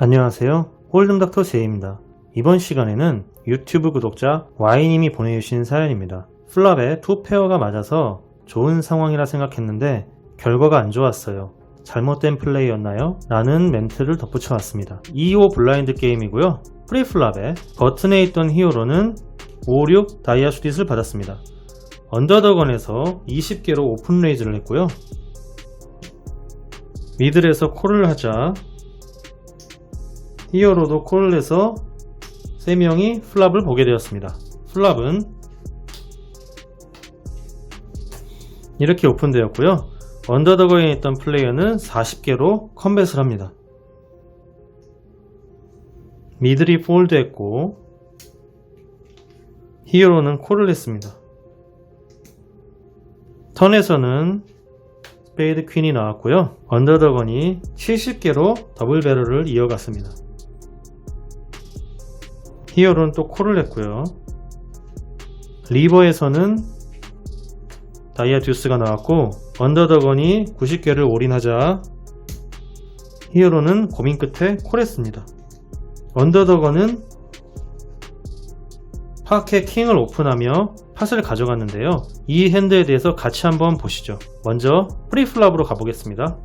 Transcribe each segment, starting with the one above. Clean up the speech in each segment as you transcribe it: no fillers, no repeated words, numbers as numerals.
안녕하세요. 홀든닥터 제이입니다. 이번 시간에는 유튜브 구독자 Y님이 보내주신 사연입니다. 플랍에 투 페어가 맞아서 좋은 상황이라 생각했는데 결과가 안 좋았어요. 잘못된 플레이였나요? 라는 멘트를 덧붙여 왔습니다. 2-5 블라인드 게임이고요. 프리플랍에 버튼에 있던 히어로는 5-6 다이아 슈딧을 받았습니다. 언더더건에서 20개로 오픈 레이즈를 했고요. 미들에서 콜을 하자 히어로도 콜을 해서 3명이 플랍을 보게 되었습니다. 플랍은 이렇게 오픈되었고요. 언더더거에 있던 플레이어는 40개로 컴뱃을 합니다. 미들이 폴드했고 히어로는 콜을 했습니다. 턴에서는 스페이드 퀸이 나왔고요. 언더더건이 70개로 더블 배럴을 이어갔습니다. 히어로는 또 콜을 했고요. 리버에서는 다이아 듀스가 나왔고 언더더건이 90개를 올인하자 히어로는 고민 끝에 콜했습니다. 언더더건은 팟의 킹을 오픈하며 팟을 가져갔는데요. 이 핸드에 대해서 같이 한번 보시죠. 먼저 프리플랍으로 가보겠습니다.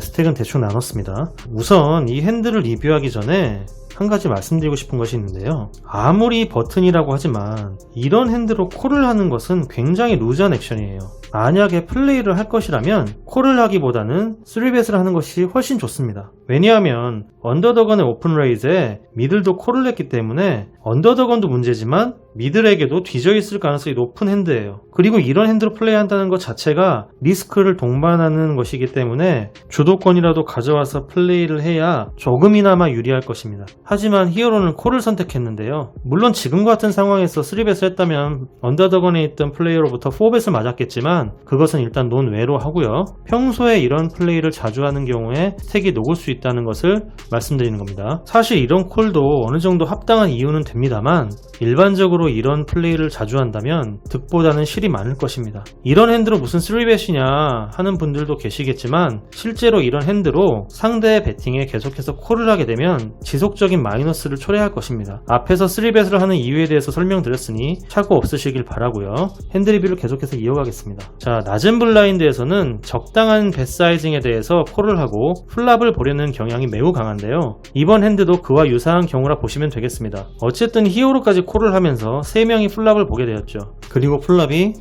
스택은 대충 나눴습니다. 우선 이 핸드를 리뷰하기 전에 한 가지 말씀드리고 싶은 것이 있는데요. 아무리 버튼이라고 하지만 이런 핸드로 콜을 하는 것은 굉장히 루즈한 액션이에요. 만약에 플레이를 할 것이라면 콜을 하기보다는 3벳을 하는 것이 훨씬 좋습니다. 왜냐하면 언더더건의 오픈 레이즈에 미들도 콜을 했기 때문에 언더더건도 문제지만 미들에게도 뒤져 있을 가능성이 높은 핸드예요. 그리고 이런 핸드로 플레이한다는 것 자체가 리스크를 동반하는 것이기 때문에 주도권이라도 가져와서 플레이를 해야 조금이나마 유리할 것입니다. 하지만 히어로는 콜을 선택했는데요. 물론 지금과 같은 상황에서 3벳을 했다면 언더더건에 있던 플레이어로부터 4벳을 맞았겠지만 그것은 일단 논외로 하고요. 평소에 이런 플레이를 자주 하는 경우에 스택이 녹을 수 있다는 것을 말씀드리는 겁니다. 사실 이런 콜도 어느 정도 합당한 이유는 됩니다만 일반적으로 이런 플레이를 자주 한다면 득보다는 실이 많을 것입니다. 이런 핸드로 무슨 3벳이냐 하는 분들도 계시겠지만 실제로 이런 핸드로 상대의 배팅에 계속해서 콜을 하게 되면 지속적인 마이너스를 초래할 것입니다. 앞에서 3벳을 하는 이유에 대해서 설명드렸으니 착오 없으시길 바라고요. 핸드 리뷰를 계속해서 이어가겠습니다. 자, 낮은 블라인드에서는 적당한 벳 사이징에 대해서 콜을 하고 플랍을 보려는 경향이 매우 강한데요. 이번 핸드도 그와 유사한 경우라 보시면 되겠습니다. 어쨌든 히어로까지 콜을 하면서 3명이 플랍을 보게 되었죠. 그리고 플랍이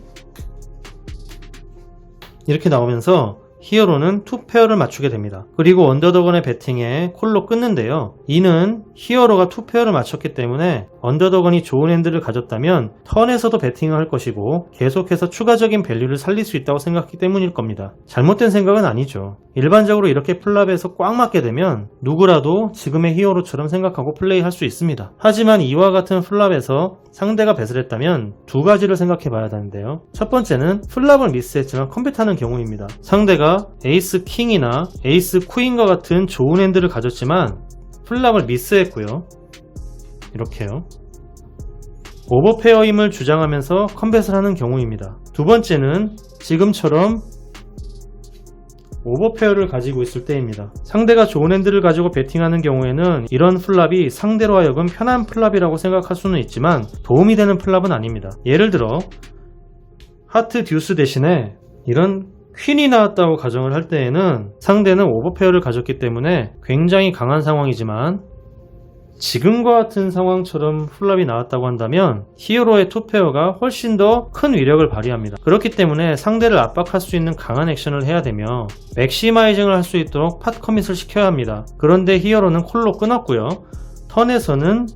이렇게 나오면서 히어로는 투 페어를 맞추게 됩니다. 그리고 언더더건의 배팅에 콜로 끊는데요. 이는 히어로가 투 페어를 맞췄기 때문에 언더더건이 좋은 핸드를 가졌다면 턴에서도 배팅을 할 것이고 계속해서 추가적인 밸류를 살릴 수 있다고 생각하기 때문일 겁니다. 잘못된 생각은 아니죠. 일반적으로 이렇게 플랍에서 꽉 맞게 되면 누구라도 지금의 히어로처럼 생각하고 플레이할 수 있습니다. 하지만 이와 같은 플랍에서 상대가 뱃을 했다면 두 가지를 생각해 봐야 하는데요. 첫 번째는 플랍을 미스했지만 컴뱃하는 경우입니다. 상대가 에이스 킹이나 에이스 퀸과 같은 좋은 핸드를 가졌지만 플랍을 미스했고요. 이렇게요. 오버페어임을 주장하면서 컴뱃을 하는 경우입니다. 두 번째는 지금처럼 오버페어를 가지고 있을 때입니다. 상대가 좋은 핸드를 가지고 배팅하는 경우에는 이런 플랍이 상대로 하여금 편한 플랍이라고 생각할 수는 있지만 도움이 되는 플랍은 아닙니다. 예를 들어 하트 듀스 대신에 이런 퀸이 나왔다고 가정을 할 때에는 상대는 오버페어를 가졌기 때문에 굉장히 강한 상황이지만 지금과 같은 상황처럼 플랍이 나왔다고 한다면 히어로의 투페어가 훨씬 더 큰 위력을 발휘합니다. 그렇기 때문에 상대를 압박할 수 있는 강한 액션을 해야 되며 맥시마이징을 할 수 있도록 팟 커밋을 시켜야 합니다. 그런데 히어로는 콜로 끊었고요. 턴에서는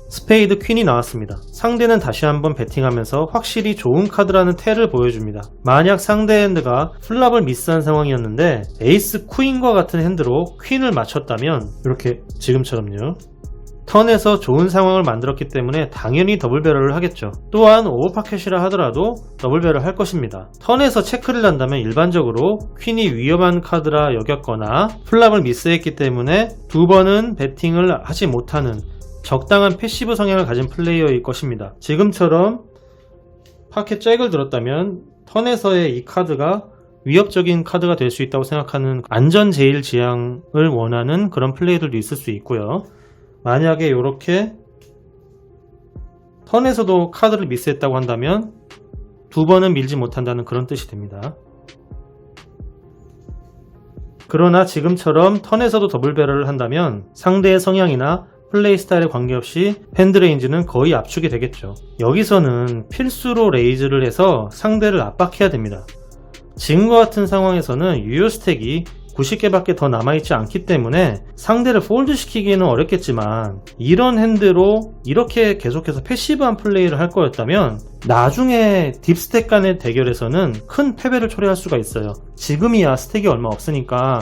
스페이드 퀸이 나왔습니다. 상대는 다시 한번 배팅하면서 확실히 좋은 카드라는 태를 보여줍니다. 만약 상대 핸드가 플랍을 미스한 상황이었는데 에이스 퀸과 같은 핸드로 퀸을 맞췄다면 이렇게 지금처럼요. 턴에서 좋은 상황을 만들었기 때문에 당연히 더블 배럴을 하겠죠. 또한 오버파켓이라 하더라도 더블 배럴 할 것입니다. 턴에서 체크를 한다면 일반적으로 퀸이 위험한 카드라 여겼거나 플랍을 미스했기 때문에 두 번은 배팅을 하지 못하는 적당한 패시브 성향을 가진 플레이어일 것입니다. 지금처럼 파켓 잭을 들었다면 턴에서의 이 카드가 위협적인 카드가 될 수 있다고 생각하는 안전 제일 지향을 원하는 그런 플레이들도 있을 수 있고요. 만약에 이렇게 턴에서도 카드를 미스했다고 한다면 두 번은 밀지 못한다는 그런 뜻이 됩니다. 그러나 지금처럼 턴에서도 더블 배럴을 한다면 상대의 성향이나 플레이 스타일에 관계없이 핸드 레인지는 거의 압축이 되겠죠. 여기서는 필수로 레이즈를 해서 상대를 압박해야 됩니다. 지금과 같은 상황에서는 유효 스택이 90개밖에 더 남아있지 않기 때문에 상대를 폴드 시키기는 어렵겠지만 이런 핸드로 이렇게 계속해서 패시브한 플레이를 할 거였다면 나중에 딥스택 간의 대결에서는 큰 패배를 초래할 수가 있어요. 지금이야 스택이 얼마 없으니까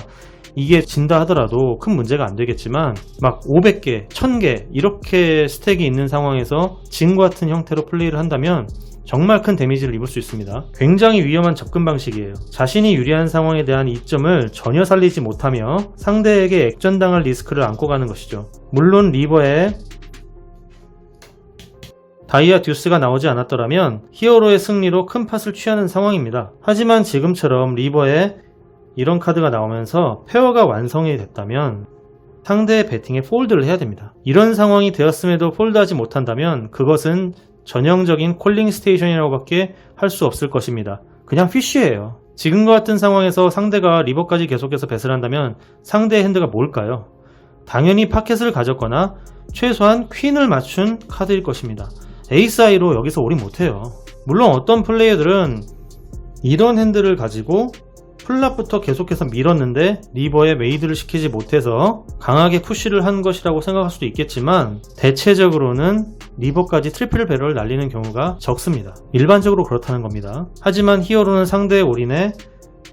이게 진다 하더라도 큰 문제가 안 되겠지만 막 500개, 1000개 이렇게 스택이 있는 상황에서 지금과 같은 형태로 플레이를 한다면 정말 큰 데미지를 입을 수 있습니다. 굉장히 위험한 접근 방식이에요. 자신이 유리한 상황에 대한 이점을 전혀 살리지 못하며 상대에게 액전당할 리스크를 안고 가는 것이죠. 물론 리버에 다이아 듀스가 나오지 않았더라면 히어로의 승리로 큰 팟을 취하는 상황입니다. 하지만 지금처럼 리버에 이런 카드가 나오면서 페어가 완성이 됐다면 상대의 배팅에 폴드를 해야 됩니다. 이런 상황이 되었음에도 폴드하지 못한다면 그것은 전형적인 콜링 스테이션이라고 밖에 할 수 없을 것입니다. 그냥 피쉬예요. 지금과 같은 상황에서 상대가 리버까지 계속해서 배스를 한다면 상대의 핸드가 뭘까요? 당연히 파켓을 가졌거나 최소한 퀸을 맞춘 카드일 것입니다. 에이스 하이로 여기서 올인 못해요. 물론 어떤 플레이어들은 이런 핸드를 가지고 플랍부터 계속해서 밀었는데 리버에 메이드를 시키지 못해서 강하게 푸시를 한 것이라고 생각할 수도 있겠지만 대체적으로는 리버까지 트리플 배럴을 날리는 경우가 적습니다. 일반적으로 그렇다는 겁니다. 하지만 히어로는 상대의 올인에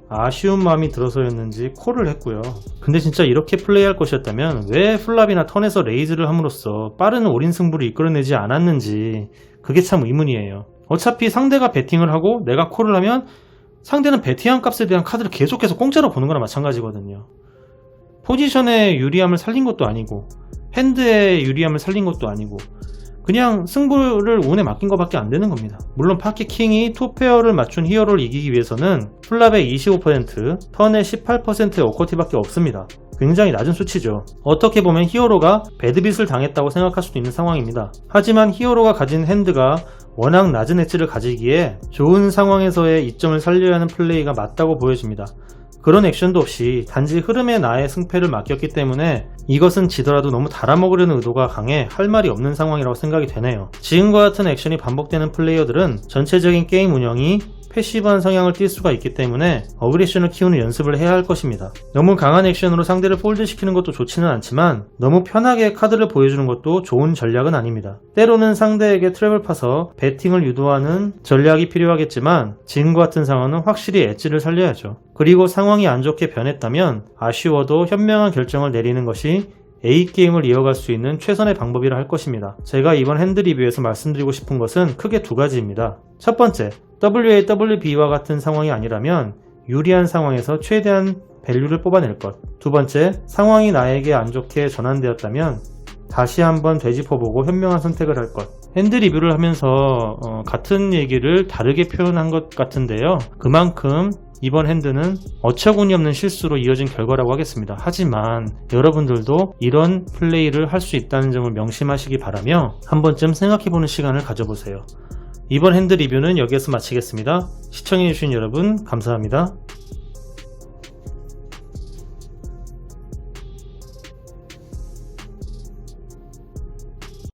아쉬운 마음이 들어서였는지 콜을 했고요. 근데 진짜 이렇게 플레이할 것이었다면 왜 플랍이나 턴에서 레이즈를 함으로써 빠른 올인 승부를 이끌어내지 않았는지 그게 참 의문이에요. 어차피 상대가 배팅을 하고 내가 콜을 하면 상대는 배팅한 값에 대한 카드를 계속해서 공짜로 보는 거나 마찬가지거든요. 포지션의 유리함을 살린 것도 아니고 핸드의 유리함을 살린 것도 아니고 그냥 승부를 운에 맡긴 것밖에 안 되는 겁니다. 물론 파켓 킹이 투페어를 맞춘 히어로를 이기기 위해서는 플랍의 25%, 턴의 18%의 어코티밖에 없습니다. 굉장히 낮은 수치죠. 어떻게 보면 히어로가 배드빗을 당했다고 생각할 수도 있는 상황입니다. 하지만 히어로가 가진 핸드가 워낙 낮은 엣지를 가지기에 좋은 상황에서의 이점을 살려야 하는 플레이가 맞다고 보여집니다. 그런 액션도 없이 단지 흐름에 나의 승패를 맡겼기 때문에 이것은 지더라도 너무 달아먹으려는 의도가 강해 할 말이 없는 상황이라고 생각이 되네요. 지금과 같은 액션이 반복되는 플레이어들은 전체적인 게임 운영이 패시브한 성향을 띌 수가 있기 때문에 어그레션을 키우는 연습을 해야 할 것입니다. 너무 강한 액션으로 상대를 폴드시키는 것도 좋지는 않지만 너무 편하게 카드를 보여주는 것도 좋은 전략은 아닙니다. 때로는 상대에게 트랩을 파서 배팅을 유도하는 전략이 필요하겠지만 지금과 같은 상황은 확실히 엣지를 살려야죠. 그리고 상황이 안 좋게 변했다면 아쉬워도 현명한 결정을 내리는 것이 A게임을 이어갈 수 있는 최선의 방법이라 할 것입니다. 제가 이번 핸드 리뷰에서 말씀드리고 싶은 것은 크게 두 가지입니다. 첫 번째, WAWB와 같은 상황이 아니라면 유리한 상황에서 최대한 밸류를 뽑아낼 것. 두 번째, 상황이 나에게 안 좋게 전환되었다면 다시 한번 되짚어보고 현명한 선택을 할 것. 핸드 리뷰를 하면서 같은 얘기를 다르게 표현한 것 같은데요. 그만큼 이번 핸드는 어처구니 없는 실수로 이어진 결과라고 하겠습니다. 하지만 여러분들도 이런 플레이를 할 수 있다는 점을 명심하시기 바라며 한 번쯤 생각해보는 시간을 가져보세요. 이번 핸드 리뷰는 여기에서 마치겠습니다. 시청해주신 여러분 감사합니다.